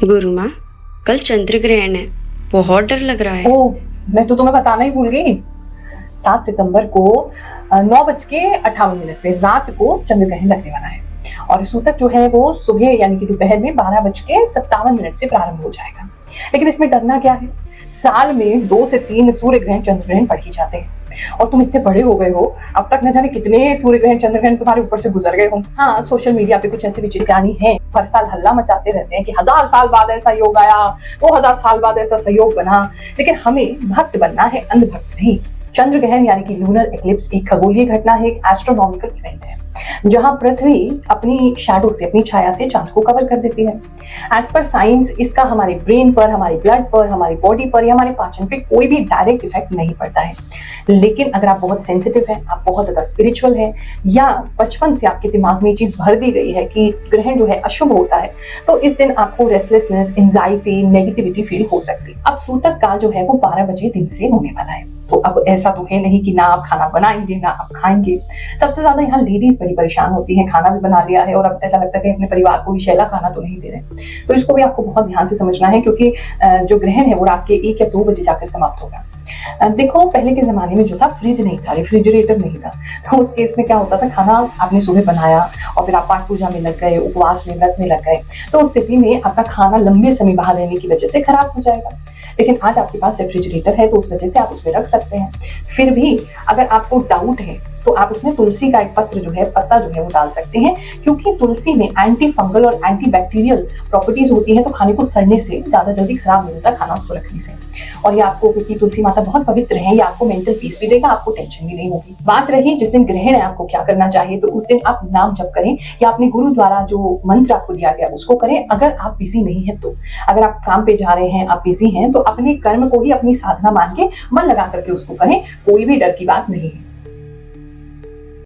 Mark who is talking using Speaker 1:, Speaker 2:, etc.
Speaker 1: गुरु माँ, कल चंद्र ग्रहण है, बहुत डर लग रहा है।
Speaker 2: ओह, मैं तो तुम्हें बताना ही भूल गई। 7 सितंबर को 9:58 पे रात को चंद्र ग्रहण लगने वाला है और सूतक जो है वो सुबह यानी कि दोपहर में 12:57 से प्रारंभ हो जाएगा। लेकिन इसमें डरना क्या है, साल में 2 से 3 सूर्य ग्रहण चंद्र ग्रहण पड़ ही जाते हैं और तुम इतने बड़े हो गए हो, अब तक न जाने कितने सूर्य ग्रहण चंद्र ग्रहण तुम्हारे ऊपर से गुजर गए हो। हाँ, सोशल मीडिया पे कुछ ऐसे विचित्राणी हैं, हर साल हल्ला मचाते रहते हैं कि 1000 साल बाद ऐसा योग आया, 2000 साल बाद ऐसा संयोग बना। लेकिन हमें भक्त बनना है, अंधभक्त नहीं। चंद्र ग्रहण यानी कि लूनर एक्लिप्स एक खगोलीय घटना है, एक एस्ट्रोनॉमिकल इवेंट है जहां पृथ्वी अपनी शैडो से, अपनी छाया से चांद को कवर कर देती है। एज पर साइंस इसका हमारे ब्रेन पर, हमारे ब्लड पर, हमारी बॉडी पर या हमारे पाचन पे कोई भी डायरेक्ट इफेक्ट नहीं पड़ता है। लेकिन अगर आप बहुत सेंसिटिव है, आप बहुत ज्यादा स्पिरिचुअल है या बचपन से आपके दिमाग में ये चीज भर दी गई है कि ग्रहण जो है अशुभ होता है, तो इस दिन आपको रेस्टलेसनेस, एंजाइटी, नेगेटिविटी फील हो सकती है। अब सूतक काल जो है वो 12 बजे दिन से होने वाला है, तो अब ऐसा तो है नहीं कि ना आप खाना बनाएंगे ना आप खाएंगे। सबसे ज्यादा यहाँ लेडीज बड़ी परेशान होती हैं, खाना भी बना लिया है और अब ऐसा लगता है कि अपने परिवार को भी शैला खाना तो नहीं दे रहे। तो इसको भी आपको बहुत ध्यान से समझना है क्योंकि जो ग्रहण है वो रात के 1 या 2 बजे जाकर समाप्त होगा। देखो, पहले के जमाने में जो था फ्रिज नहीं था, रेफ्रिजरेटर नहीं था, तो उस केस में क्या होता था, खाना आपने सुबह बनाया और फिर आप पाठ पूजा में लग गए, उपवास में, व्रत में लग गए, तो उस स्थिति में आपका खाना लंबे समय बाहर रहने की वजह से खराब हो जाएगा। लेकिन आज आपके पास रेफ्रिजरेटर है तो उस वजह से आप उसमें रख सकते हैं। फिर भी अगर आपको डाउट है तो आप उसमें तुलसी का एक पत्ता जो है वो डाल सकते हैं, क्योंकि तुलसी में एंटी फंगल और एंटी बैक्टीरियल प्रॉपर्टीज होती हैं, तो खाने को सड़ने से ज्यादा जल्दी खराब नहीं होता खाना उसको रखने से। और ये आपको, क्योंकि तुलसी माता बहुत पवित्र है, ये आपको मेंटल पीस भी देगा, आपको टेंशन भी नहीं होगी। बात रही जिस दिन ग्रहण है आपको क्या करना चाहिए, तो उस दिन आप नाम जप करें या अपने गुरु द्वारा जो मंत्र आपको दिया गया उसको करें। अगर आप बिजी नहीं है तो, अगर आप काम पे जा रहे हैं, आप बिजी हैं, तो अपने कर्म को ही अपनी साधना मान के मन लगा करके उसको करें, कोई भी डर की बात नहीं है।